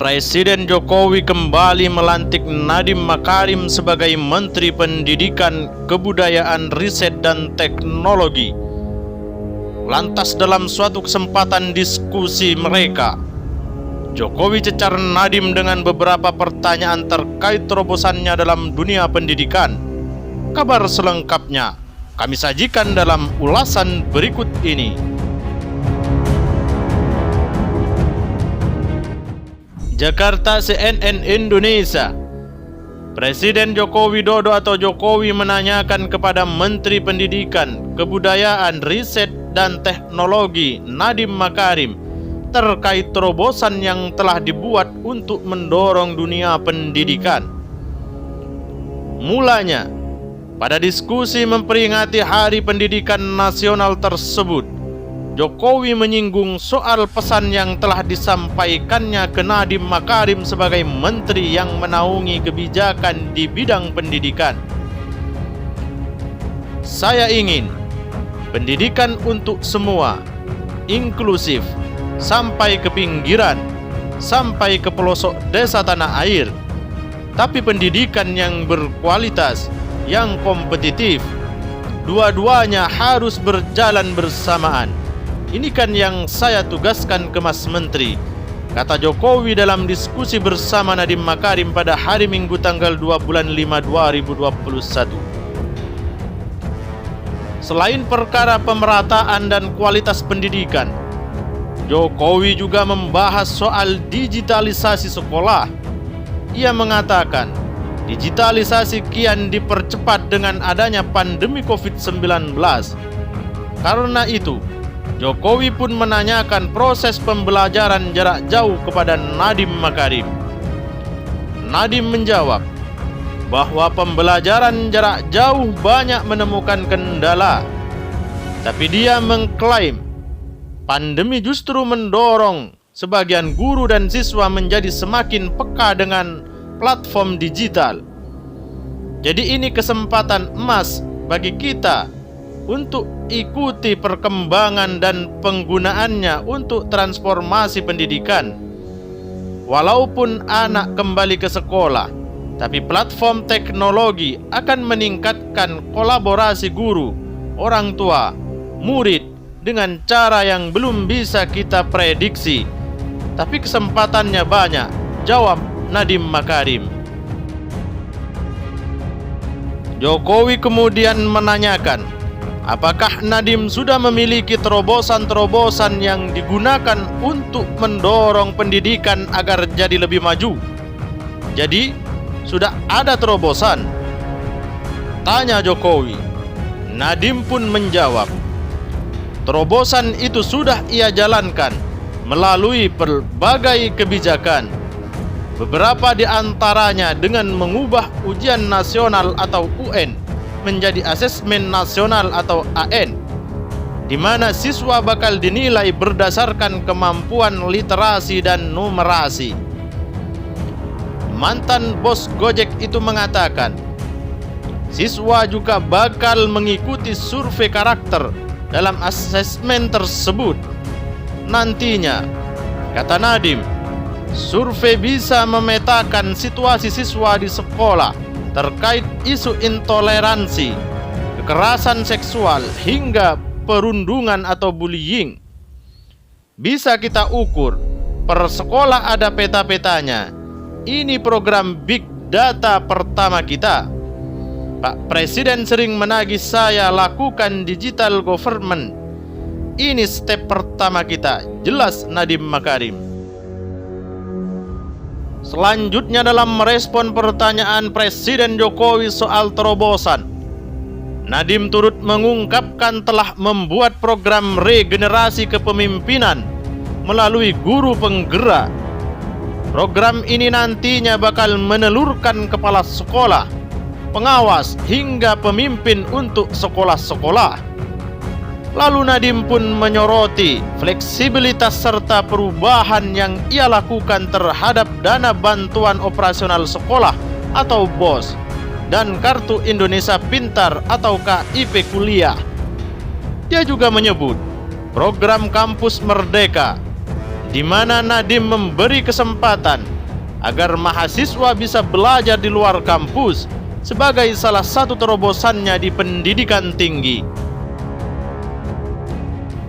Presiden Jokowi kembali melantik Nadiem Makarim sebagai Menteri Pendidikan, Kebudayaan, Riset, dan Teknologi. Lantas dalam suatu kesempatan diskusi mereka, Jokowi cecar Nadiem dengan beberapa pertanyaan terkait terobosannya dalam dunia pendidikan. Kabar selengkapnya kami sajikan dalam ulasan berikut ini. Jakarta, CNN Indonesia. Presiden Joko Widodo atau Jokowi menanyakan kepada Menteri Pendidikan, Kebudayaan, Riset, dan Teknologi Nadiem Makarim terkait terobosan yang telah dibuat untuk mendorong dunia pendidikan. Mulanya, pada diskusi memperingati Hari Pendidikan Nasional tersebut, Jokowi menyinggung soal pesan yang telah disampaikannya ke Nadiem Makarim sebagai menteri yang menaungi kebijakan di bidang pendidikan. Saya ingin pendidikan untuk semua, inklusif, sampai ke pinggiran, sampai ke pelosok desa tanah air. Tapi pendidikan yang berkualitas, yang kompetitif, dua-duanya harus berjalan bersamaan. Ini kan yang saya tugaskan ke Mas Menteri, kata Jokowi dalam diskusi bersama Nadiem Makarim pada hari Minggu tanggal 2 bulan 5 2021. Selain perkara pemerataan dan kualitas pendidikan, Jokowi juga membahas soal digitalisasi sekolah. Ia mengatakan, digitalisasi kian dipercepat dengan adanya pandemi COVID-19. Karena itu, Jokowi pun menanyakan proses pembelajaran jarak jauh kepada Nadiem Makarim. Nadiem menjawab bahwa pembelajaran jarak jauh banyak menemukan kendala. Tapi dia mengklaim pandemi justru mendorong sebagian guru dan siswa menjadi semakin peka dengan platform digital. Jadi ini kesempatan emas bagi kita untuk ikuti perkembangan dan penggunaannya untuk transformasi pendidikan. Walaupun anak kembali ke sekolah, tapi platform teknologi akan meningkatkan kolaborasi guru, orang tua, murid dengan cara yang belum bisa kita prediksi. Tapi kesempatannya banyak, jawab Nadiem Makarim. Jokowi kemudian menanyakan, apakah Nadiem sudah memiliki terobosan-terobosan yang digunakan untuk mendorong pendidikan agar jadi lebih maju? Jadi, sudah ada terobosan? Tanya Jokowi. Nadiem pun menjawab, terobosan itu sudah ia jalankan melalui berbagai kebijakan. Beberapa di antaranya dengan mengubah ujian nasional atau UN menjadi asesmen nasional atau AN, di mana siswa bakal dinilai berdasarkan kemampuan literasi dan numerasi. Mantan bos Gojek itu mengatakan, siswa juga bakal mengikuti survei karakter dalam asesmen tersebut. Nantinya, kata Nadiem, survei bisa memetakan situasi siswa di sekolah terkait isu intoleransi, kekerasan seksual, hingga perundungan atau bullying. Bisa kita ukur, per sekolah ada peta-petanya. Ini program Big Data pertama kita. Pak Presiden sering menagih saya lakukan digital government. Ini step pertama kita, jelas Nadiem Makarim. Selanjutnya dalam merespon pertanyaan Presiden Jokowi soal terobosan, Nadiem turut mengungkapkan telah membuat program regenerasi kepemimpinan melalui guru penggerak. Program ini nantinya bakal menelurkan kepala sekolah, pengawas, hingga pemimpin untuk sekolah-sekolah. Lalu Nadiem pun menyoroti fleksibilitas serta perubahan yang ia lakukan terhadap dana bantuan operasional sekolah atau BOS dan Kartu Indonesia Pintar atau KIP kuliah. Dia juga menyebut program Kampus Merdeka di mana Nadiem memberi kesempatan agar mahasiswa bisa belajar di luar kampus sebagai salah satu terobosannya di pendidikan tinggi.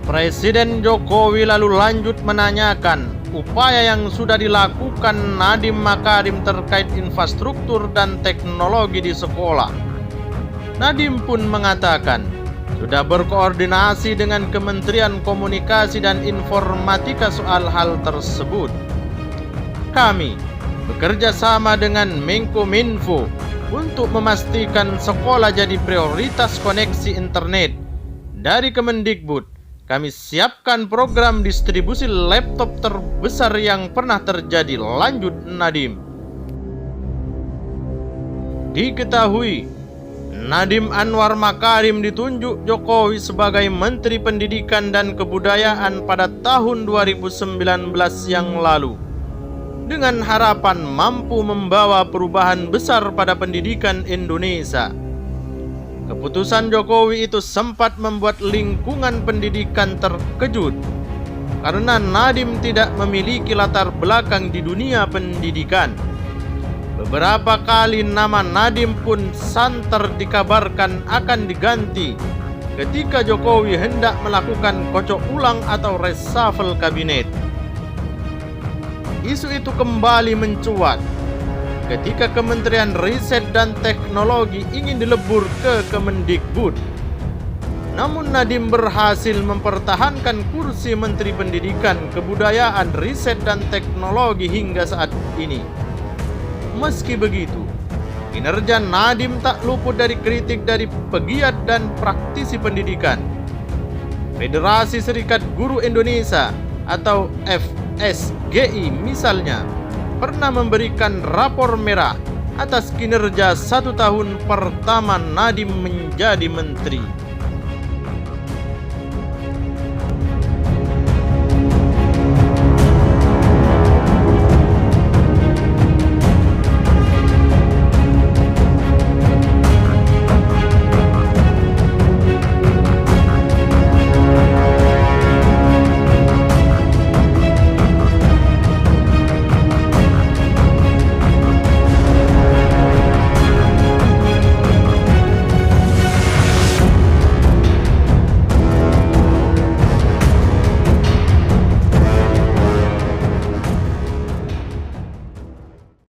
Presiden Jokowi lalu lanjut menanyakan upaya yang sudah dilakukan Nadiem Makarim terkait infrastruktur dan teknologi di sekolah. Nadiem pun mengatakan sudah berkoordinasi dengan Kementerian Komunikasi dan Informatika soal hal tersebut. Kami bekerja sama dengan Menkominfo untuk memastikan sekolah jadi prioritas koneksi internet. Dari Kemendikbud, kami siapkan program distribusi laptop terbesar yang pernah terjadi, lanjut Nadiem. Diketahui, Nadiem Anwar Makarim ditunjuk Jokowi sebagai Menteri Pendidikan dan Kebudayaan pada tahun 2019 yang lalu, dengan harapan mampu membawa perubahan besar pada pendidikan Indonesia. Keputusan Jokowi itu sempat membuat lingkungan pendidikan terkejut karena Nadiem tidak memiliki latar belakang di dunia pendidikan. Beberapa kali nama Nadiem pun santer dikabarkan akan diganti ketika Jokowi hendak melakukan kocok ulang atau reshuffle kabinet. Isu itu kembali mencuat ketika Kementerian Riset dan Teknologi ingin dilebur ke Kemendikbud. Namun Nadiem berhasil mempertahankan kursi Menteri Pendidikan, Kebudayaan, Riset dan Teknologi hingga saat ini. Meski begitu, kinerja Nadiem tak luput dari kritik dari pegiat dan praktisi pendidikan. Federasi Serikat Guru Indonesia atau FSGI misalnya pernah memberikan rapor merah atas kinerja 1 tahun pertama Nadiem menjadi menteri.